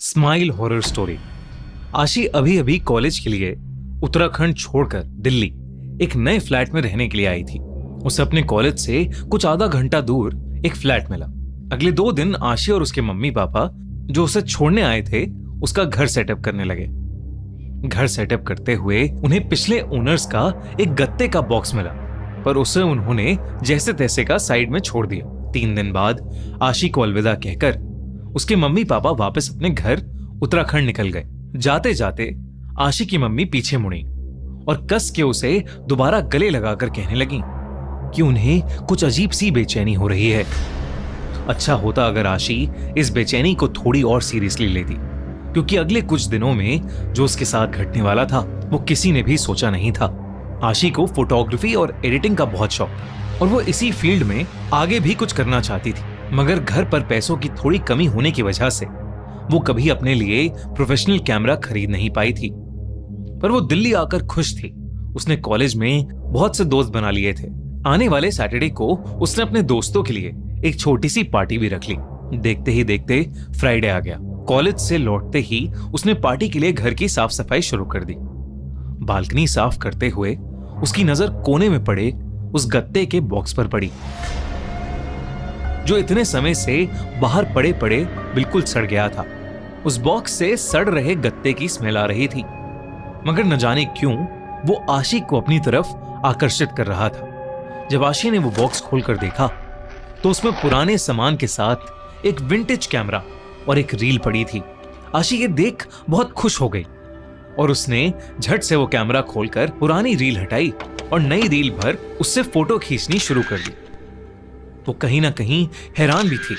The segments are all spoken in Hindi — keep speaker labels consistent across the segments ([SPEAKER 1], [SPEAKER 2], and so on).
[SPEAKER 1] Smile horror story. आशी अभी अभी कॉलेज के लिए उत्तराखंड छोड़कर दिल्ली एक नए फ्लैट में रहने के लिए आई थी। उसे अपने कॉलेज से कुछ आधा घंटा दूर एक फ्लैट मिला। अगले 2 दिन आशी और उसके मम्मी पापा जो उसे छोड़ने आए थे उसका घर सेटअप करने लगे। घर सेटअप करते हुए उन्हें पिछले ओनर्स का एक गत्ते का बॉक्स मिला, पर उसे उन्होंने जैसे तैसे का साइड में छोड़ दिया। 3 दिन बाद आशी को अलविदा कहकर उसके मम्मी पापा वापस अपने घर उत्तराखंड निकल गए। जाते जाते आशी की मम्मी पीछे मुड़ी और कस के उसे दोबारा गले लगाकर कहने लगी कि उन्हें कुछ अजीब सी बेचैनी हो रही है। अच्छा होता अगर आशी इस बेचैनी को थोड़ी और सीरियसली लेती, क्योंकि अगले कुछ दिनों में जो उसके साथ घटने वाला था वो किसी ने भी सोचा नहीं था। आशी को फोटोग्राफी और एडिटिंग का बहुत शौक था और वो इसी फील्ड में आगे भी कुछ करना चाहती थी, मगर घर पर पैसों की थोड़ी कमी होने की वजह से वो कभी अपने लिए प्रोफेशनल कैमरा खरीद नहीं पाई थी। पर वो दिल्ली आकर खुश थी। उसने कॉलेज में बहुत से दोस्त बना लिए थे। आने वाले सैटरडे को उसने अपने दोस्तों के लिए एक छोटी सी पार्टी भी रख ली। देखते ही देखते फ्राइडे आ गया। कॉलेज से लौटते ही उसने पार्टी के लिए घर की साफ सफाई शुरू कर दी। बालकनी साफ करते हुए उसकी नजर कोने में पड़े उस गत्ते के बॉक्स पर पड़ी, जो इतने समय से बाहर पड़े पड़े बिल्कुल सड़ गया था। उस बॉक्स से सड़ रहे गत्ते की स्मेल आ रही थी, मगर न जाने क्यों वो आशी को अपनी तरफ आकर्षित कर रहा था। जब आशी ने वो बॉक्स खोलकर देखा तो उसमें पुराने सामान के साथ एक विंटेज कैमरा और एक रील पड़ी थी। आशी ये देख बहुत खुश हो गई और उसने झट से वो कैमरा खोलकर पुरानी रील हटाई और नई रील भर उससे फोटो खींचनी शुरू कर दी। वो कहीं ना कहीं हैरान भी थी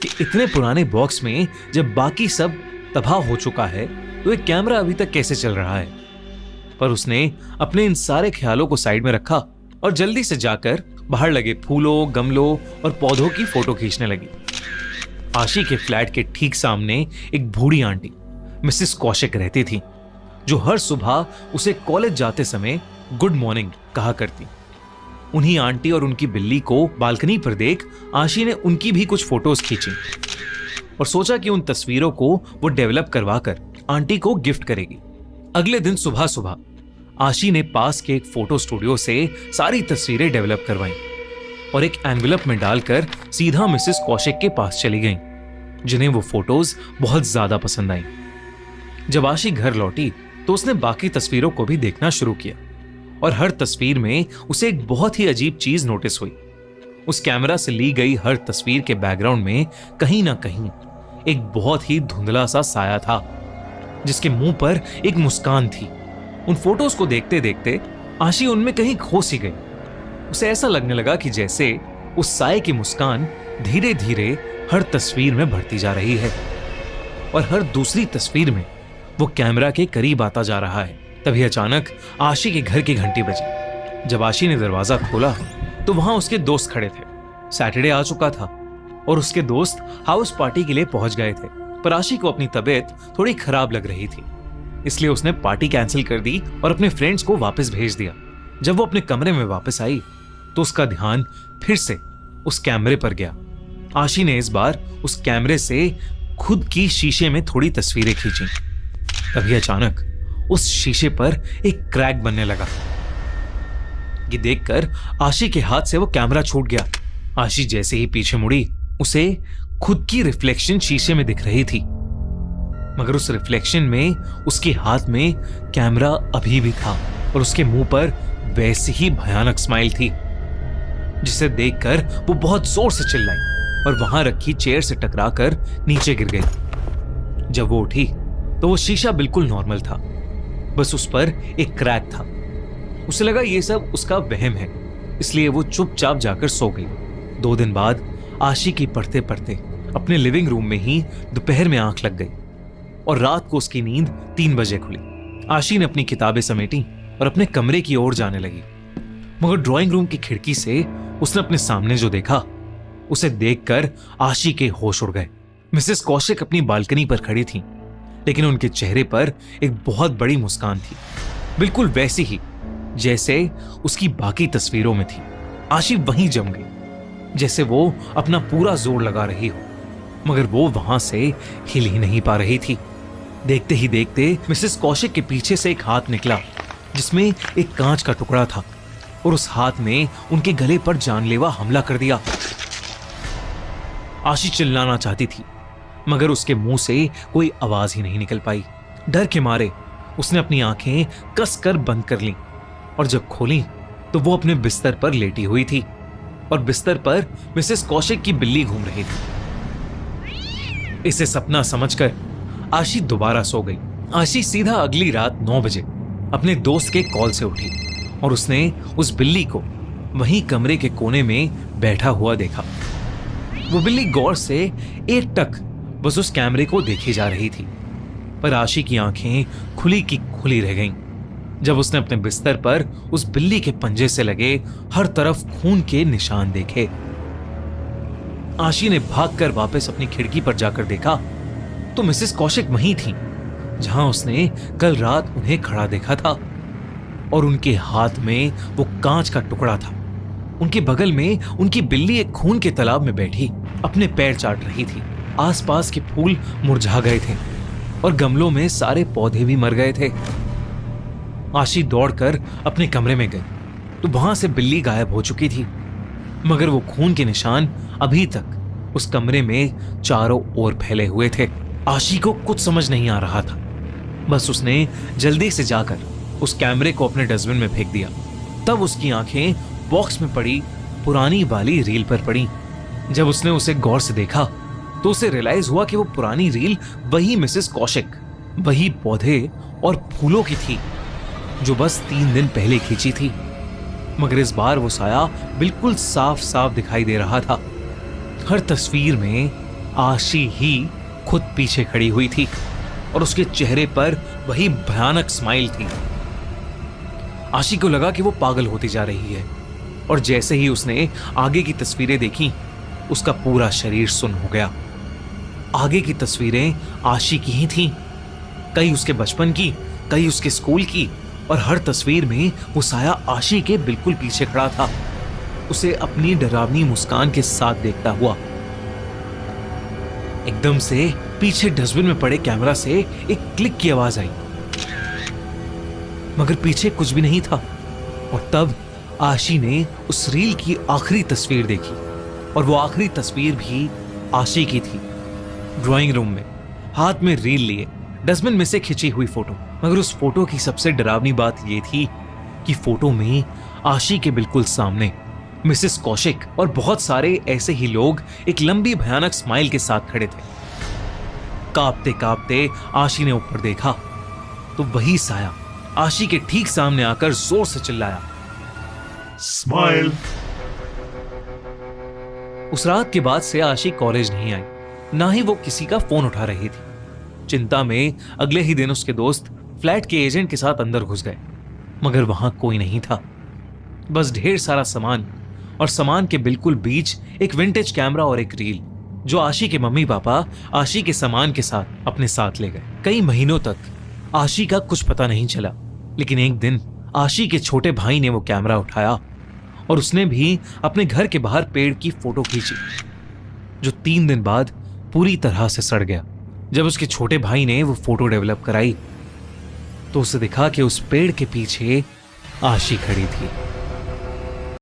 [SPEAKER 1] कि इतने पुराने बॉक्स में जब बाकी सब तबाह हो चुका है तो एक कैमरा अभी तक कैसे चल रहा है। पर उसने अपने इन सारे ख्यालों को साइड में रखा और जल्दी से जाकर बाहर लगे फूलों, गमलों और पौधों की फोटो खींचने लगी। आशी के फ्लैट के ठीक सामने एक बूढ़ी आंटी मिसेस कौशिक रहती थी, जो हर सुबह उसे कॉलेज जाते समय गुड मॉर्निंग कहा करती। उन्हीं आंटी और उनकी बिल्ली को बालकनी पर देख आशी ने उनकी भी कुछ फोटोज खींची और सोचा कि उन तस्वीरों को वो डेवलप करवाकर आंटी को गिफ्ट करेगी। अगले दिन सुबह सुबह आशी ने पास के एक फोटो स्टूडियो से सारी तस्वीरें डेवलप करवाईं और एक एनवेलप में डालकर सीधा मिसेस कौशिक के पास चली गईं, जिन्हें वो फोटोज बहुत ज्यादा पसंद आईं। जब आशी घर लौटी तो उसने बाकी तस्वीरों को भी देखना शुरू किया और हर तस्वीर में उसे एक बहुत ही अजीब चीज नोटिस हुई। उस कैमरा से ली गई हर तस्वीर के बैकग्राउंड में कहीं ना कहीं एक बहुत ही धुंधला सा साया था, जिसके मुंह पर एक मुस्कान थी। उन फोटोज को देखते देखते आशी उनमें कहीं खो सी गई। उसे ऐसा लगने लगा कि जैसे उस साये की मुस्कान धीरे धीरे हर तस्वीर में बढ़ती जा रही है और हर दूसरी तस्वीर में वो कैमरा के करीब आता जा रहा है। तभी अचानक आशी के घर की घंटी बजी। जब आशी ने दरवाजा खोला तो वहां उसके दोस्त खड़े थे। सैटरडे आ चुका था और उसके दोस्त हाउस पार्टी के लिए पहुंच गए थे, पर आशी को अपनी तबीयत थोड़ी खराब लग रही थी, इसलिए उसने पार्टी कैंसिल कर दी और अपने फ्रेंड्स को वापस भेज दिया। जब वो अपने कमरे में वापस आई तो उसका ध्यान फिर से उस कैमरे पर गया। आशी ने इस बार उस कैमरे से खुद की शीशे में थोड़ी तस्वीरें खींची। तभी अचानक उस शीशे पर एक क्रैक बनने लगा। ये देखकर आशी के हाथ से वो कैमरा छूट गया। आशी जैसे ही पीछे मुड़ी उसे खुद की रिफ्लेक्शन शीशे में दिख रही थी, मगर उस रिफ्लेक्शन में उसके हाथ में कैमरा अभी भी था और उसके मुंह पर वैसी ही भयानक स्माइल थी, जिसे देखकर वो बहुत जोर से चिल्लाई और वहां रखी चेयर से टकराकर नीचे गिर गई। जब वो उठी तो वो शीशा बिल्कुल नॉर्मल था, बस उस पर एक क्रैक था। उसे लगा ये सब उसका वहम है, इसलिए वो चुपचाप जाकर सो गई। 2 दिन बाद आशी की पढ़ते पढ़ते अपने लिविंग रूम में ही दोपहर में आंख लग गई और रात को उसकी नींद 3 बजे खुली। आशी ने अपनी किताबें समेटी और अपने कमरे की ओर जाने लगी, मगर ड्राइंग रूम की खिड़की से उसने अपने सामने जो देखा उसे देखकर आशी के होश उड़ गए। मिसेस कौशिक अपनी बालकनी पर खड़ी थी, लेकिन उनके चेहरे पर एक बहुत बड़ी मुस्कान थी, बिल्कुल वैसी ही जैसे उसकी बाकी तस्वीरों में थी। आशी वहीं जम गई, जैसे वो अपना पूरा जोर लगा रही हो। मगर वो वहां से हिल ही नहीं पा रही थी। देखते ही देखते मिसेस कौशिक के पीछे से एक हाथ निकला जिसमें एक कांच का टुकड़ा था और उस हाथ ने उनके गले पर जानलेवा हमला कर दिया। आशी चिल्लाना चाहती थी मगर उसके मुंह से कोई आवाज ही नहीं निकल पाई। डर के मारे उसने अपनी आंखें कसकर बंद कर लीं और जब खोली तो वो अपने बिस्तर पर लेटी हुई थी और बिस्तर पर मिसेस कौशिक की बिल्ली घूम रही थी। इसे सपना समझकर आशी दोबारा सो गई। आशी सीधा अगली रात 9 बजे अपने दोस्त के कॉल से उठी और उसने उस बिल्ली को वहीं कमरे के कोने में बैठा हुआ देखा। वो बिल्ली गौर से एकटक बस उस कैमरे को देखी जा रही थी, पर आशी की आंखें खुली की खुली रह गईं जब उसने अपने बिस्तर पर उस बिल्ली के पंजे से लगे हर तरफ खून के निशान देखे। आशी ने भागकर वापस अपनी खिड़की पर जाकर देखा तो मिसेस कौशिक वहीं थी जहां उसने कल रात उन्हें खड़ा देखा था और उनके हाथ में वो कांच का टुकड़ा था। उनके बगल में उनकी बिल्ली एक खून के तालाब में बैठी अपने पैर चाट रही थी। आसपास के फूल मुरझा गए थे और गमलों में सारे पौधे भी मर गए थे। आशी दौड़कर अपने कमरे में गई तो वहां से बिल्ली गायब हो चुकी थी, मगर वो खून के निशान अभी तक उस कमरे में चारों ओर फैले हुए थे। आशी को कुछ समझ नहीं आ रहा था। बस उसने जल्दी से जाकर उस कैमरे को अपने डस्टबिन में फेंक दिया। तब उसकी आंखें बॉक्स में पड़ी पुरानी वाली रील पर पड़ी। जब उसने उसे गौर से देखा तो उसे रियलाइज हुआ कि वो पुरानी रील वही मिसेस कौशिक, वही पौधे और फूलों की थी जो बस 3 दिन पहले खींची थी। मगर इस बार वो साया बिल्कुल साफ साफ दिखाई दे रहा था। हर तस्वीर में आशी ही खुद पीछे खड़ी हुई थी और उसके चेहरे पर वही भयानक स्माइल थी। आशी को लगा कि वो पागल होती जा रही है और जैसे ही उसने आगे की तस्वीरें देखी उसका पूरा शरीर सुन्न हो गया। आगे की तस्वीरें आशी की ही थीं, कई उसके बचपन की, कई उसके स्कूल की, और हर तस्वीर में वो साया आशी के बिल्कुल पीछे खड़ा था, उसे अपनी डरावनी मुस्कान के साथ देखता हुआ। एकदम से पीछे डस्टबिन में पड़े कैमरा से एक क्लिक की आवाज आई, मगर पीछे कुछ भी नहीं था। और तब आशी ने उस रील की आखिरी तस्वीर देखी और वो आखिरी तस्वीर भी आशी की थी, ड्राइंग रूम में हाथ में रील लिए डस्टबिन में से खिंची हुई फोटो। मगर उस फोटो की सबसे डरावनी बात यह थी कि फोटो में आशी के बिल्कुल सामने मिसेस कौशिक और बहुत सारे ऐसे ही लोग एक लंबी भयानक स्माइल के साथ खड़े थे। कांपते कांपते आशी ने ऊपर देखा तो वही साया आशी के ठीक सामने आकर जोर से चिल्लाया,
[SPEAKER 2] स्माइल।
[SPEAKER 1] उस रात के बाद से आशी कॉलेज नहीं आई, ना ही वो किसी का फोन उठा रही थी। चिंता में अगले ही दिन उसके दोस्त फ्लैट के एजेंट के साथ अंदर घुस गए, मगर वहां कोई नहीं था, बस ढेर सारा सामान, और सामान के बिल्कुल बीच एक विंटेज कैमरा और एक रील जो आशी के मम्मी पापा आशी के सामान के साथ अपने साथ ले गए। कई महीनों तक आशी का कुछ पता नहीं चला, लेकिन एक दिन आशी के छोटे भाई ने वो कैमरा उठाया और उसने भी अपने घर के बाहर पेड़ की फोटो खींची जो 3 दिन बाद पूरी तरह से सड़ गया। जब उसके छोटे भाई ने वो फोटो डेवलप कराई तो उसे दिखा कि उस पेड़ के पीछे आशी खड़ी थी।